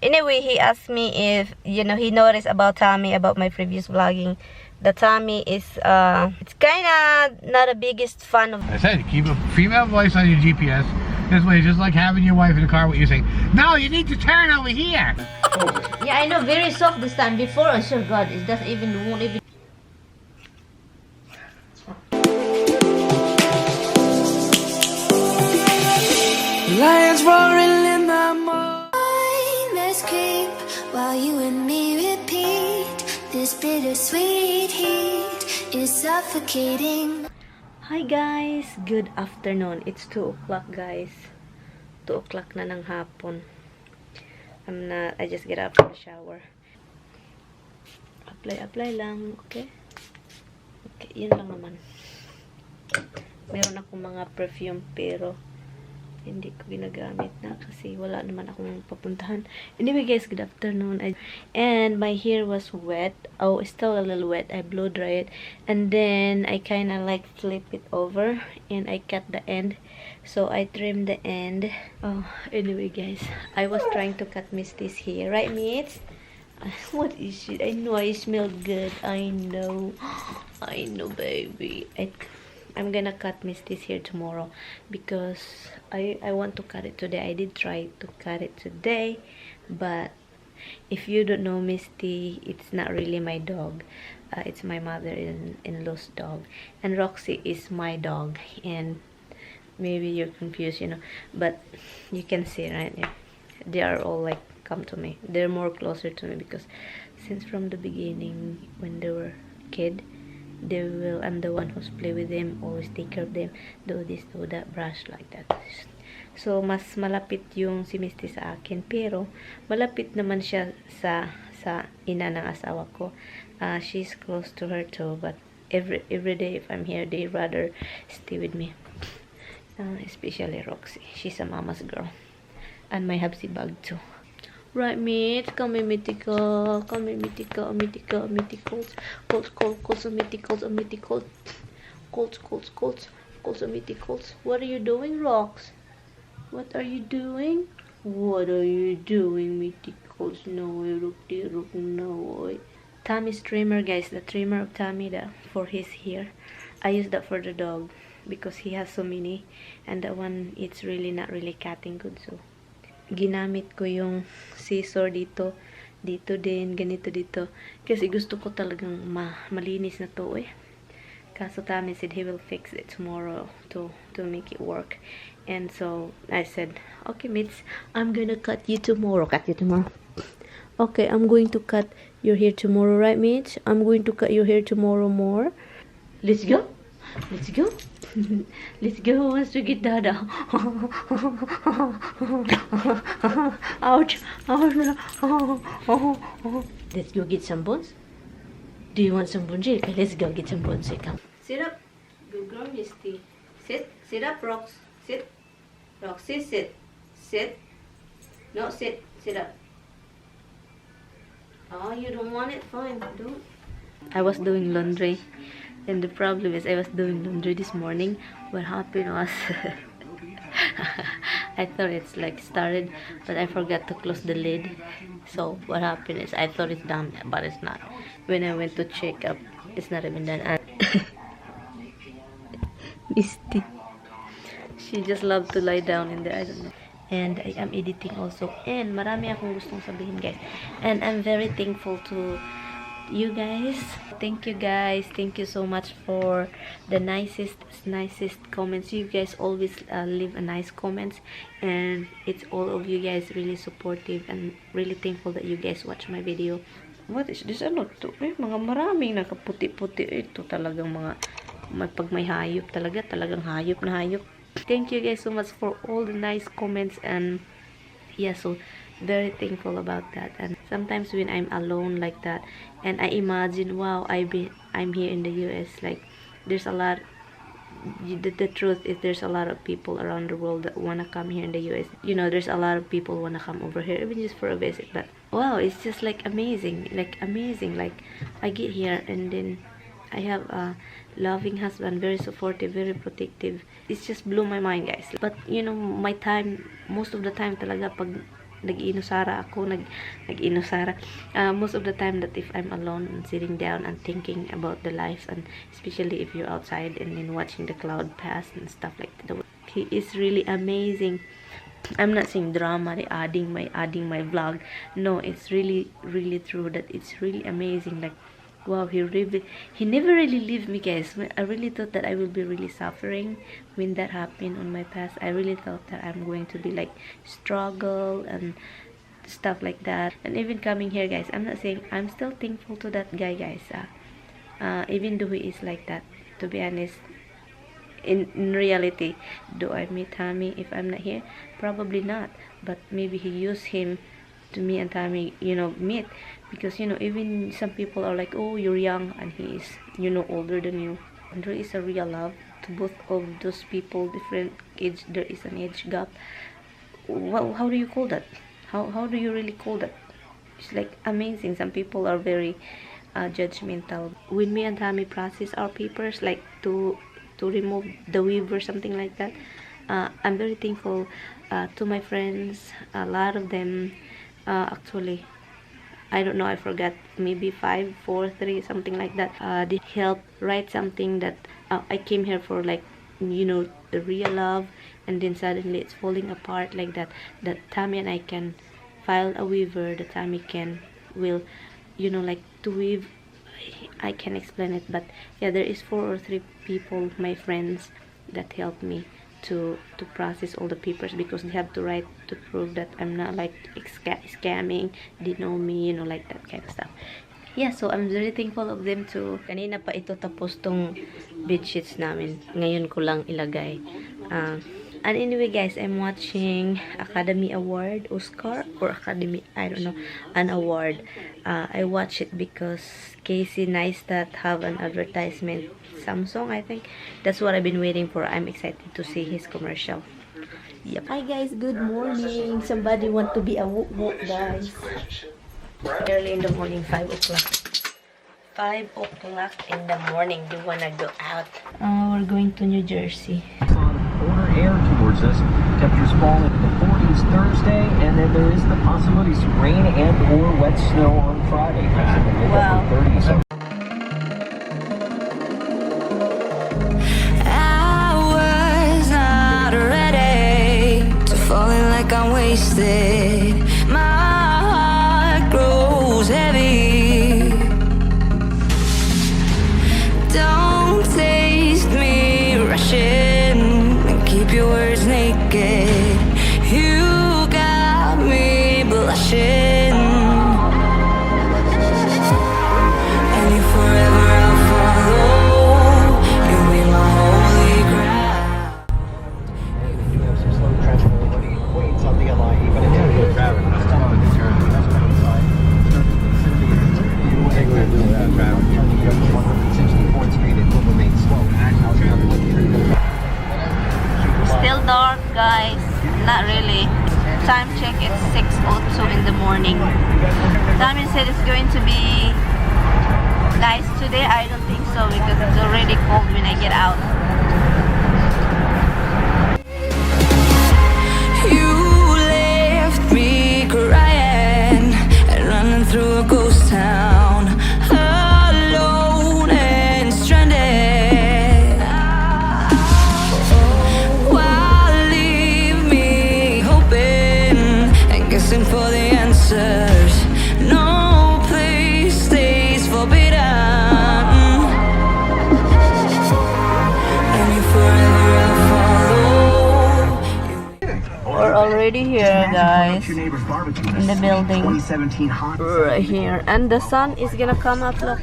Anyway, he asked me if, you know, he noticed about Tommy, about my previous vlogging. The Tommy is, it's kind of not the biggest fan of... I said, keep a female voice on your GPS. This way, just like having your wife in the car with you saying, no, you need to turn over here. Yeah, I know, very soft this time. Before, oh, sure, God, it doesn't even, won't even... Lions roaring in the morning. Let's creep while you and me repeat. This bittersweet heat is suffocating. Hi guys, good afternoon. It's 2 o'clock guys. 2 o'clock na ng hapon. I just get up from the shower. Apply lang, okay? Okay, yun lang naman. Meron akong mga perfume pero hindi ko ginagamit na kasi wala naman akong papuntahan. Anyway guys, good afternoon. And my hair was wet. Oh, it's still a little wet. I blow dry it. And then I kind of like flip it over and I cut the end. So I trimmed the end. Oh, anyway guys, I was trying to cut Misty's hair. Right, Mitch? What is it? I know I smell good. I know. I know, baby. I'm gonna cut Misty's hair tomorrow because I want to cut it today. I did try to cut it today, but if you don't know Misty, it's not really my dog. It's my mother-in-law's dog, and Roxy is my dog. And maybe you're confused, you know, but you can see, right? Yeah, they are all like come to me. They're more closer to me because since from the beginning when they were kid, I'm the one who's play with them, always take care of them, do this, do that, brush like that. So mas malapit yung si Misty sa akin, pero malapit naman siya sa ina ng asawa ko. She's close to her too, but every day if I'm here, they rather stay with me. Especially Roxy, she's a mama's girl, and my hubsy bug too. Right, mate? Come here, mythical. Come here, mythical. Mythical. Mythicals. Colts. Mythicals. Mythicals. Colts. Mythicals. What are you doing, Rox? What are you doing? What are you doing, mythicals? No, look, no. Tommy's trimmer, guys. The trimmer of Tommy for his hair. I use that for the dog because he has so many, and that one it's really not really cutting good, so ginamit ko yung scissor dito din, ganito dito kasi gusto ko talagang malinis na to kaso Tommy said he will fix it tomorrow to make it work. And so I said, okay Mitch, I'm gonna cut you tomorrow. Okay, I'm going to cut your hair tomorrow, right Mitch? I'm going to cut your hair tomorrow more. Let's go. Let's go. Let's go. Who wants to get Dada? Ouch. Let's go get some bones. Do you want some bones? Okay, let's go get some bones. Come. Sit up. Good girl, Misty. Sit. Sit up, Rox. Sit. Roxy, sit. Sit. No, sit. Sit up. Oh, you don't want it? Fine. Don't. I was doing laundry. And the problem is I was doing laundry this morning. What happened was I thought it's like started, but I forgot to close the lid. So what happened is I thought it's done, but it's not. When I went to check up, it's not even done. And Misty, she just loves to lie down in there. I don't know. And I am editing also. And marami akong gustong sabihin, guys. And I'm very thankful to you guys. Thank you guys. Thank you so much for the nicest comments. You guys always leave a nice comments, and it's all of you guys really supportive, and really thankful that you guys watch my video. What is this? Ano to? Mga maraming nakaputi-puti. Ito talagang pag may hayop talagang hayop na hayop. Thank you guys so much for all the nice comments, and yeah, so very thankful about that. And sometimes when I'm alone like that and I imagine, wow, I'm here in the US, like there's a lot, the truth is there's a lot of people around the world that wanna come here in the US, you know, there's a lot of people wanna come over here even just for a visit. But wow, it's just like amazing, like I get here and then I have a loving husband, very supportive, very protective. It's just blew my mind, guys. But you know, my time, most of the time talaga pag nag-inusara ako, nag-inusara. Most of the time that if I'm alone and sitting down and thinking about the life, and especially if you're outside and then watching the cloud pass and stuff like that, he is really amazing. I'm not saying drama, adding my vlog. No, it's really true that it's really amazing. Like, wow, he never really leave me, guys. I really thought that I will be really suffering when that happened on my past. I really thought that I'm going to be like struggle and stuff like that. And even coming here, guys, I'm not saying, I'm still thankful to that guy, guys. Even though he is like that, to be honest, in reality, do I meet Tommy if I'm not here? Probably not, but maybe he used him to me and Tommy, you know, meet, because, you know, even some people are like, oh, you're young and he is, you know, older than you. And there is a real love to both of those people, different age. There is an age gap. How do you call that? How do you really call that? It's like amazing. Some people are very judgmental. When me and Tommy process our papers, like to remove the weave or something like that, I'm very thankful to my friends. A lot of them, actually, I don't know, I forgot, maybe 5, 4, 3, something like that. They help write something that I came here for, like, you know, the real love, and then suddenly it's falling apart like that. That Tammy and I can file a waiver. That Tammy will, you know, like to weave. I can explain it, but yeah, there is 4 or 3 people, my friends, that help me to process all the papers, because they have to write to prove that I'm not like scamming, they know me, you know, like that kind of stuff. Yeah, so I'm very thankful of them too. Kanina pa ito tapos tong bedsheets namin, ngayon ko lang ilagay. And anyway, guys, I'm watching Academy Award, Oscar, or Academy, I don't know, an award. I watch it because Casey Neistat have an advertisement, Samsung, I think. That's what I've been waiting for. I'm excited to see his commercial. Yep. Hi guys, good morning. Somebody want to be a whoop guys. Early in the morning, 5 o'clock. 5 o'clock in the morning. Do you wanna go out? We're going to New Jersey. Border air towards us. Temperatures fall into the 40s Thursday, and then there is the possibility of rain and or wet snow on Friday. Wow. 30s. I was not ready to falling like I'm wasted. My heart grows heavy. Don't taste me rushing. Keep your words naked. You got me blushing. And if forever I'll follow, you'll be my holy ground. We do have some slow transportability points on the LIE, but in terms of traffic, it's tough to deter the westbound side. Turning up 164th Street, it will remain slow. Still dark, guys. Not really. Time check, it's 6:02 in the morning. Tommy said it's going to be nice today. I don't think so, because it's already cold when I get out. You left me crying and running through a ghost town, alone and stranded. Why leave me hoping and guessing for the answers? No place stays forbidden. And if forever I follow. We're already here, guys, in the building right here, and the sun is gonna come up. Look.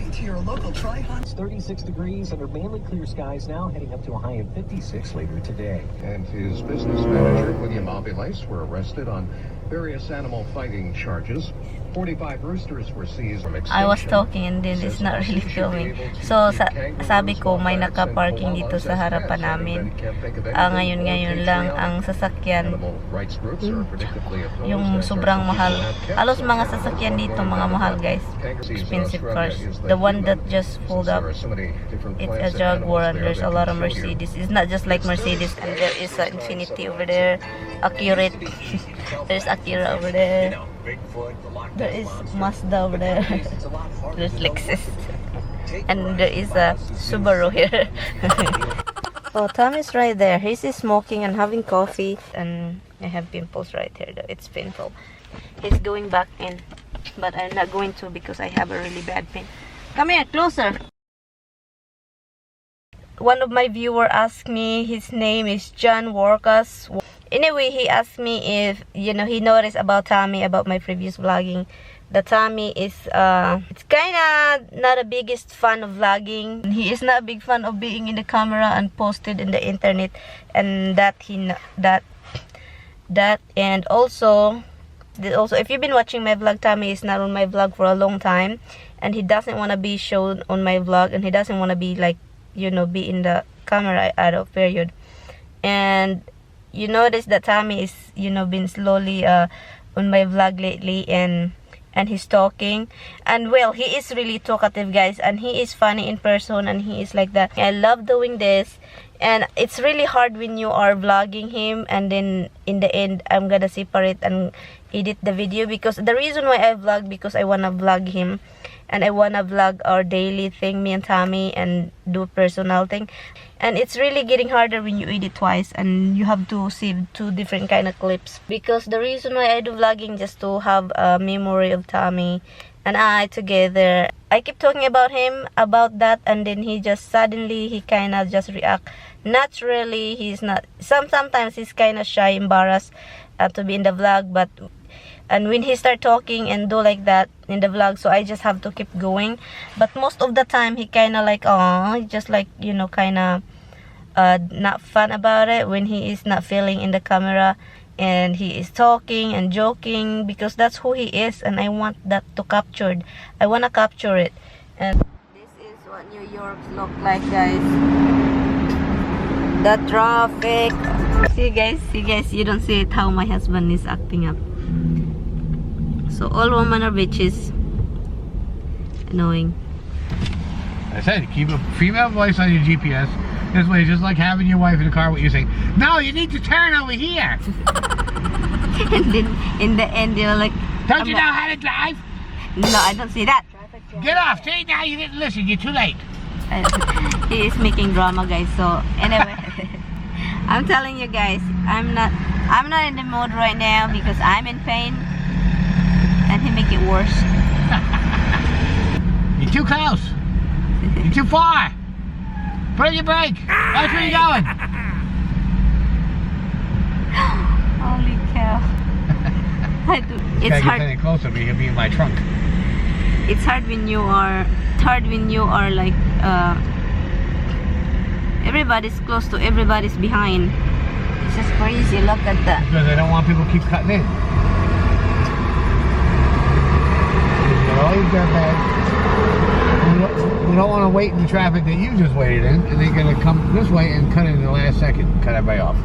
It's 36 degrees under mainly clear skies now, heading up to a high of 56 later today. And his business manager, WiTH, were arrested on various animal fighting charges. 45 roosters were seized from extinction. I was talking and then it's not really filming. So, sabi ko, may naka-parking dito sa harapan namin. Ngayon lang ang sasakyan. Yung sobrang mahal. Halos mga sasakyan dito, mga mahal, guys. Expensive cars. The one that just pulled up, it's a Jaguar, and there's a lot of Mercedes. It's not just like Mercedes, and there is an Infinity over there. accurate. There's Akira over there. There is Mazda over there. There's Lexus. And there is a Subaru here. Oh, Tom is right there. He's smoking and having coffee. And I have pimples right here. It's painful. He's going back in. But I'm not going to because I have a really bad pain. Come here, closer. One of my viewers asked me, his name is John Workas. Anyway, he asked me if, he noticed about Tommy, about my previous vlogging. The Tommy is, it's kinda not a biggest fan of vlogging. He is not a big fan of being in the camera and posted in the internet. And and also, if you've been watching my vlog, Tommy is not on my vlog for a long time. And he doesn't want to be shown on my vlog. And he doesn't want to be like, be in the camera out of period. And you notice that Tommy is, been slowly on my vlog lately, and he's talking, and well, he is really talkative, guys, and he is funny in person, and he is like that. I love doing this, and it's really hard when you are vlogging him, and then in the end, I'm gonna separate and edit the video, because the reason why I vlog, because I wanna vlog him, and I wanna vlog our daily thing, me and Tommy, and do personal thing. And it's really getting harder when you edit twice and you have to save 2 different kind of clips. Because the reason why I do vlogging, just to have a memory of Tommy and I together. I keep talking about him, about that, and then he just suddenly, he kind of just react. Naturally, he's not, sometimes he's kind of shy, embarrassed to be in the vlog, and when he start talking and do like that in the vlog, so I just have to keep going. But most of the time, he kind of like, just like, kind of not fun about it when he is not feeling in the camera. And he is talking and joking, because that's who he is, and I want that to captured. I want to capture it. And this is what New York look like, guys. The traffic. See guys, you don't see it how my husband is acting up. So all women are bitches. Annoying. I said, keep a female voice on your GPS. This way, just like having your wife in the car, what you say, no, you need to turn over here. And then in the end, you're like, don't you know how to drive? No, I don't see that. Get off. See, now you didn't listen. You're too late. He is making drama, guys. So anyway, I'm telling you guys, I'm not in the mood right now because I'm in pain, and he make it worse. You're too close. You're too far. Put on your brake. Watch where you're going. Holy cow. It's hard. Get closer, but you'll be in my trunk. It's hard when you are like everybody's close to everybody's behind. It's just crazy. Look at that. Because I don't want people to keep cutting in. Always got bad. We don't want to wait in the traffic that you just waited in, and they're going to come this way and cut in the last second, cut everybody off.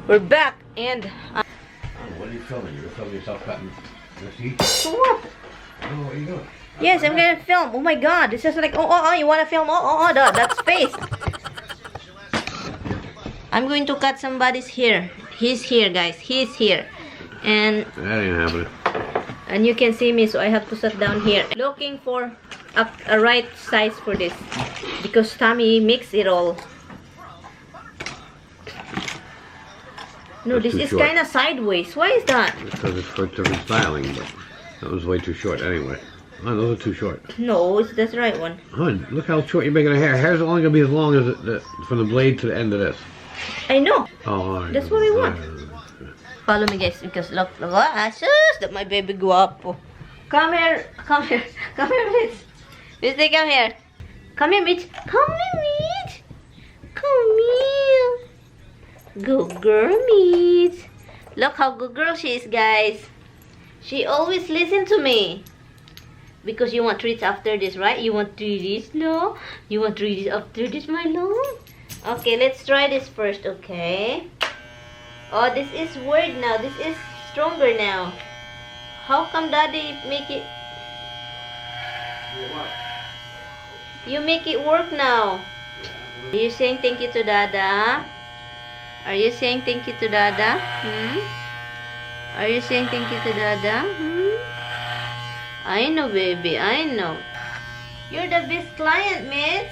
We're back, and what are you filming? You're filming yourself cutting the seat? what? Oh, what are you doing? Yes, I'm gonna film. Oh my god, this is like, oh, you wanna film? Oh, that space. I'm going to cut somebody's hair. He's here, guys. He's here, and That ain't happening. and you can see me, so I have to sit down here, looking for a right size for this, because Tommy mix it all. No, That's this too is short. kind of sideways. Why is that? Because it's for different styling, but that was way too short anyway. Oh, those are too short. No, it's that's the right one. Hon, look how short you're making the hair. Hair's only going to be as long as from the blade to the end of this. I know. Oh, all right. That's what I want. Follow me, guys, because look, that my baby go up. Come here, Mitch. Mitch, come here. Come here, Mitch. Come here, Mitch. Come here. Good girl, Mitch. Look how good girl she is, guys. She always listens to me. Because you want treats after this, right? You want treats, no? You want treats after this, my love? Okay, let's try this first, okay? Oh, this is weird now. This is stronger now. How come Daddy make it? You make it work now. Are you saying thank you to Dada? Are you saying thank you to Dada? Are you saying thank you to Dada? I know, baby. I know. You're the best client, miss.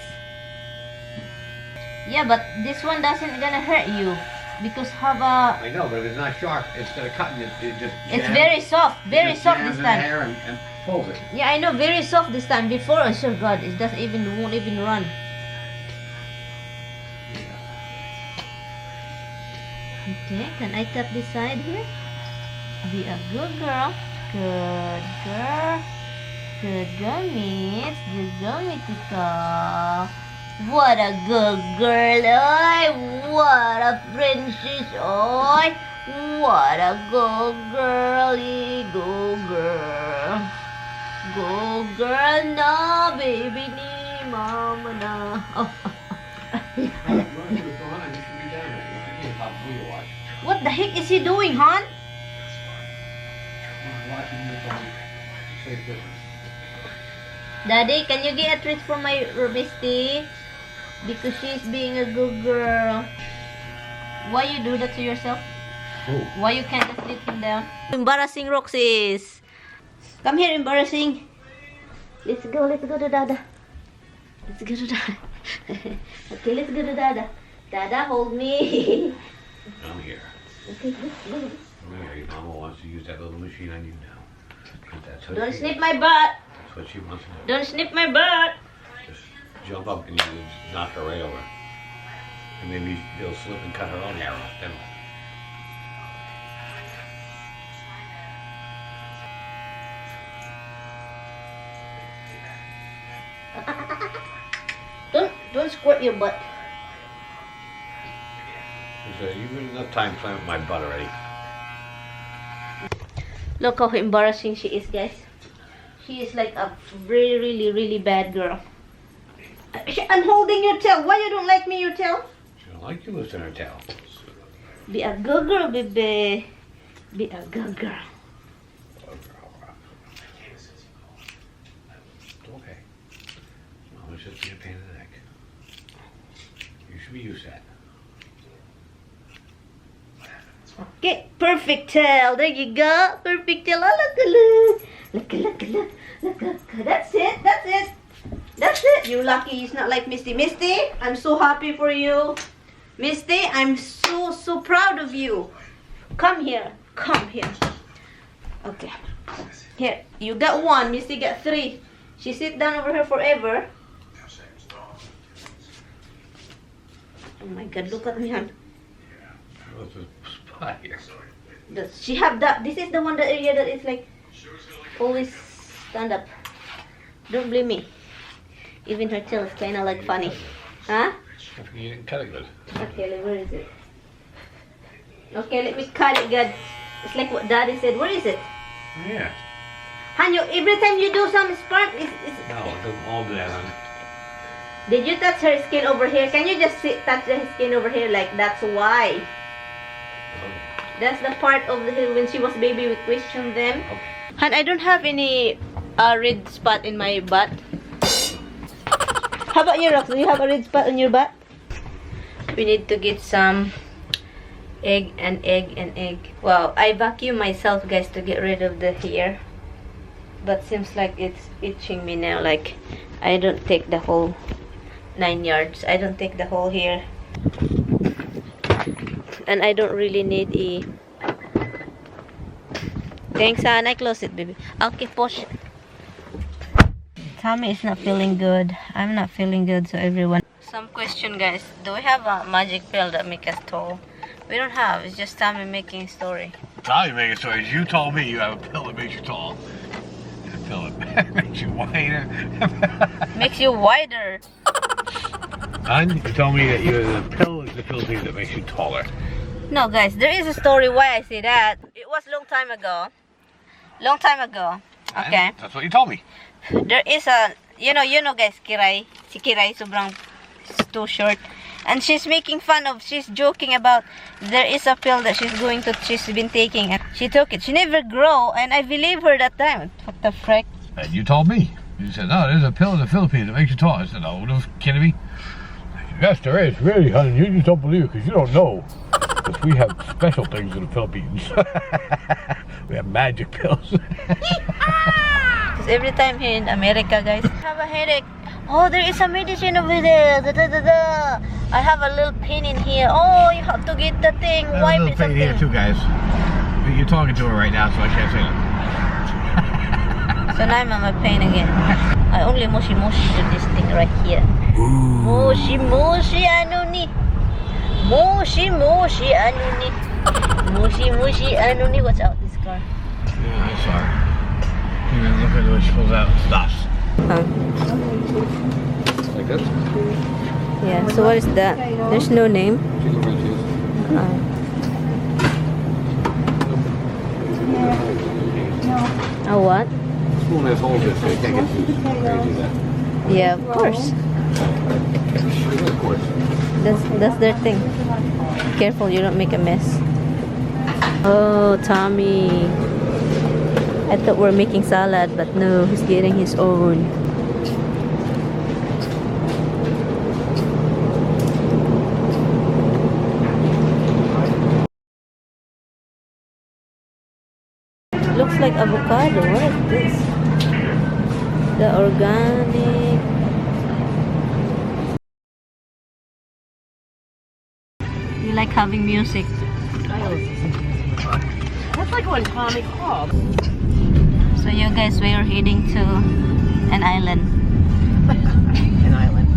Yeah, but this one doesn't gonna hurt you because have a. I know, but if it's not sharp, instead of cutting it, it just. It's very soft. Very soft this in the time. hair and pulls it. Yeah, I know. Very soft this time. Before, oh sure God, it doesn't even won't even run. Okay, can I tap this side here? Be a good girl. Good girl. Good girl, miss. Good girl, Mitika. What a good girl, oi! What a princess, oi! What a good girl, good girl. Good girl na, baby ni mama na. Oh. What the heck is he doing, hon? Daddy, can you get a treat for my Misty? Because she's being a good girl. Why you do that to yourself? Oh. Why you can't just let him down? Embarrassing, Roxys. Come here, embarrassing. Let's go to Dada. Let's go to Dada. Okay, let's go to Dada. Dada, hold me. I'm here. Okay, let's go. Mary, Mama wants to use that little machine on you now. That's what Don't she, snip my butt. That's what she wants to do. Don't snip my butt. Just jump up and you just knock her right over. And maybe she'll slip and cut her own hair off. Then Don't squirt your butt. she said, you've been enough time playing with my butt already. Look how embarrassing she is, guys. She is like a really bad girl. I'm holding your tail. Why you don't like me, your tail? She don't like you lifting her tail. Be a good girl, baby. Be a good girl. It's okay. Mama's just being a pain in the neck. You should be used to that. Okay, perfect tail. There you go. Perfect tail. Oh, look. That's it. That's it. You're lucky it's not like Misty. Misty, I'm so happy for you. Misty, I'm so proud of you. Come here. Okay. Here, you got one. Misty got three. She sit down over here forever. Oh my God, look at me, hon. What's the spot here? Does she have that? This is the one, the area that is like always stand up. Don't blame me. Even her tail is kind of like funny. Huh? I think you didn't cut it good. Okay, where is it? Okay, let me cut it good. It's like what Daddy said. Where is it? Yeah. Han, every time you do some spark, it's No, it doesn't all do that, honey. Did you touch her skin over here? Can you just touch the skin over here? Like, that's why. That's the part of the when she was baby, we questioned them. Okay. Han, I don't have any red spot in my butt. How about you, Rox? Do you have a red spot on your butt? We need to get some egg. Wow, I vacuum myself, guys, to get rid of the hair. But seems like it's itching me now. Like, I don't take the whole 9 yards. I don't take the whole hair. And I don't really need a... Thanks, Han. I close it, baby. Okay, push. Tommy is not feeling good. I'm not feeling good, so everyone. Some question, guys. Do we have a magic pill that makes us tall? We don't have. It's just Tommy making a story. Tommy making stories. You told me you have a pill that makes you tall. And a pill that makes you wider. Makes you wider. Hun, you told me that you have a pill that makes you taller. No, guys. There is a story why I say that. It was long time ago. Okay. And that's what you told me. There is a, you know guys, Kiray. Si Kiray, sobrang too short. And she's making fun of, she's joking about, there is a pill that she's been taking. And she took it. She never grow, and I believe her that time. What the frick? And you told me. You said, no, there's a pill in the Philippines that makes you tall. I said, no, you're kidding me? Yes, there is. Really, honey. You just don't believe it because you don't know. Because we have special things in the Philippines. We have magic pills. Because every time here in America, guys, I have a headache. Oh, there is a medicine over there. Da, da, da, da. I have a little pain in here. Oh, you have to get the thing. Wipe it something. Here too, guys. But you're talking to her right now, so I can't say that. So now I'm on my pain again. I only moshi to this thing right here. Moshi ano ni? Moshi ano ni? Moshi ano ni? What's out this car? Yeah, I'm sorry. Even look at what she pulls out. Stops. Like this? Yeah, so what is that? There's no name. Chicken fried cheese. Oh, what? Spoon has holes in it, so you can't get too crazy that. Yeah, of course. Of course. That's their thing. Careful, you don't make a mess. Oh, Tommy. I thought we're making salad, but no, he's getting his own. Looks like avocado. What is this? The organic. You like having music? That's like when Tommy called. So you guys, we are heading to an island. An island.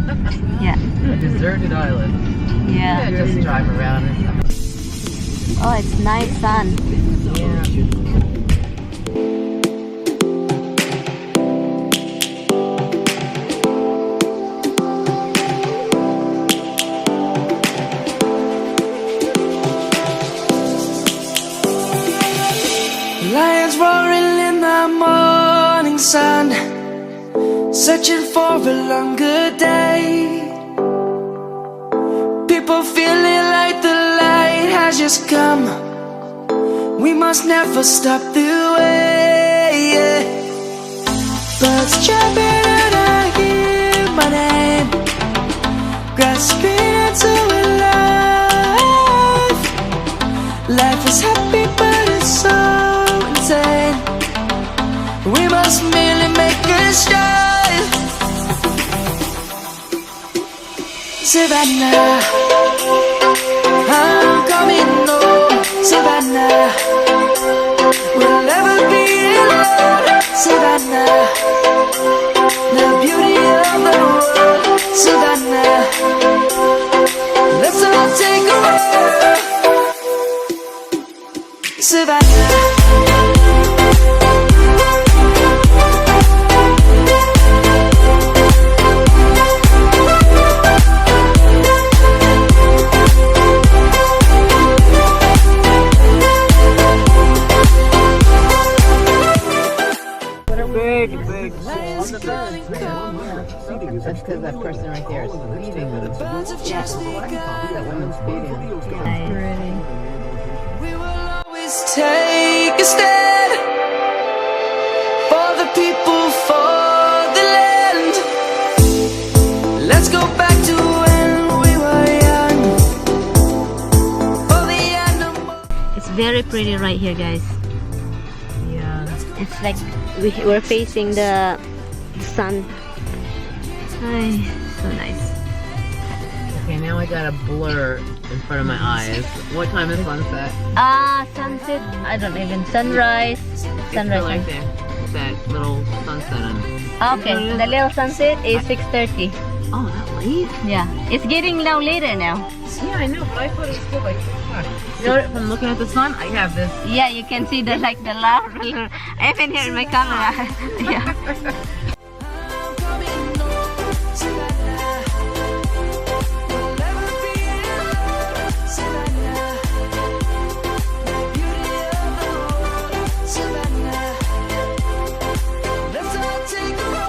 Yeah. A deserted island. Yeah. Just drive around and stuff. Oh, it's nice sun. Yeah. Lions roaring in the morning sun, searching for a longer day. People feeling like the light has just come. We must never stop the way. Yeah. Birds chirping and I hear my name, grasping into life. Life is happy, but it's so insane. We must merely make a start. Savannah, I'm coming home. Savannah, we'll never be alone. Savannah, the beauty of the world. Savannah, let's all take a walk. Savannah. That's because that person right there is feeding them. That woman's feeding them. We will always take a stand for the people, for the land. Let's go back to when we were young. For the animals. It's very pretty right here, guys. Yeah. It's like we're facing the sun. Ay, so nice. Okay, now I got a blur in front of my eyes. What time is sunset? Sunset. I don't even. Sunrise. Sunrise. Right there. That little sunset on. Okay, the little sunset is 6:30. Oh, that late? Yeah, it's getting now later now. Yeah, I know, but I thought it was still like 6 o'clock. You know, from looking at the sun, I have this. Yeah, you can see the like the love. I even here in my camera. Yeah. Let's all take a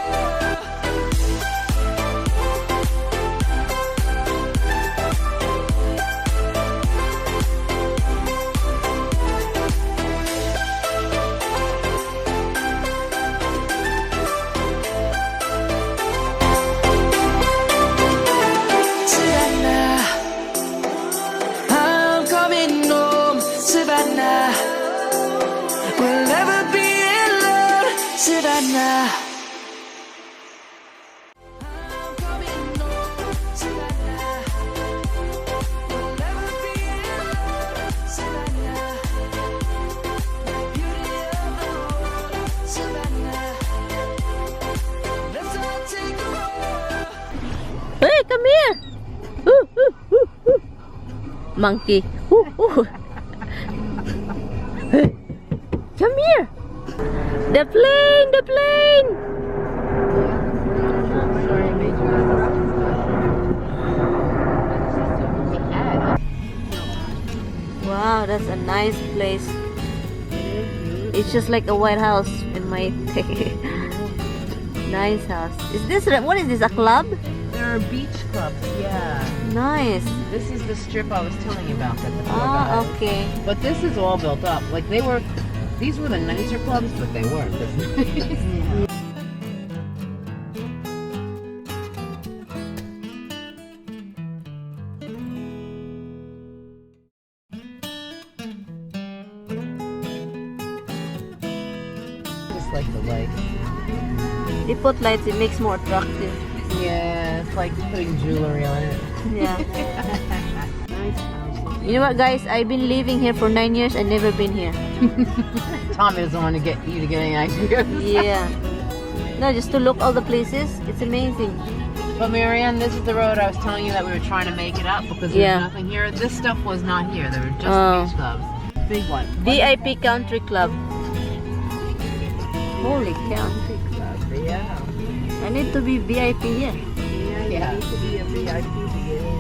Savannah. I'm coming home, Savannah. We'll never be alone, Savannah. Beauty of the world, Savannah. Let's all take a roll. Hey, come here! Ooh, ooh, ooh, ooh. Monkey. Ooh, ooh. Hey, come here! The plane! The plane! Wow, that's a nice place. It's just like a White House in my nice house. Is this what is this? A club? There are beach clubs, yeah. Nice. This is the strip I was telling you about. Ah, okay. But this is all built up. Like these were the nicer clubs, but they weren't this nice. Just like the lights. They put lights, it makes more attractive. Yeah, it's like putting jewelry on it. Yeah. Nice house. You know what, guys? I've been living here for 9 years. I've never been here. Tommy doesn't want to get you to get any ideas. Yeah. No, just to look all the places. It's amazing. But MaryAnn, this is the road I was telling you that we were trying to make it up because there's nothing here. This stuff was not here. There were just beach clubs. Big one. VIP Country Club. Holy cow. Yeah. I need to be VIP here. Yeah. You need to be a VIP to get in.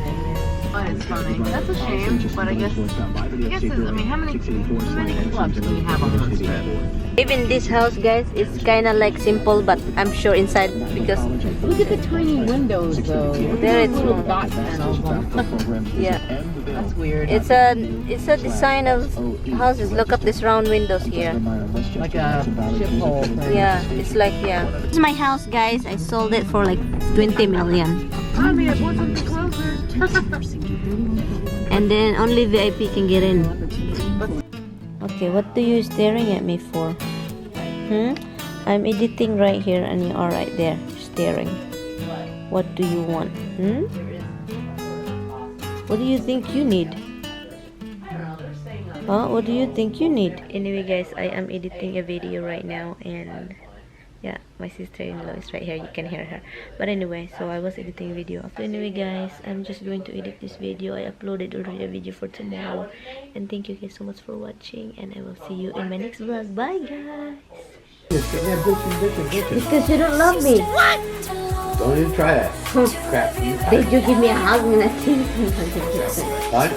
But it's funny. That's a shame, but I guess it's, I mean, how many clubs do we have on one strip? Even this house, guys, it's kind of like simple, but I'm sure inside because Look at the tiny windows, though. there it's Little dot panels on them. yeah. That's weird. It's a design of houses. Look up these round windows here. Like a ship hole thing. Yeah, it's like This is my house, guys. I sold it for like 20 million. Tommy, I want something closer. And then only VIP can get in. Okay, what are you staring at me for? I'm editing right here and you are right there staring. What do you want? What do you think you need? Huh? What do you think you need? Anyway, guys, I am editing a video right now and yeah, my sister-in-law is right here. You can hear her. But anyway, so I was editing a video. Anyway, guys, I'm just going to edit this video. I uploaded already a video for tomorrow. And thank you guys so much for watching. And I will see you in my next vlog. Bye, guys. Because you don't love me. What? Don't even try that. Crap. Did you give me a hug when I think? What?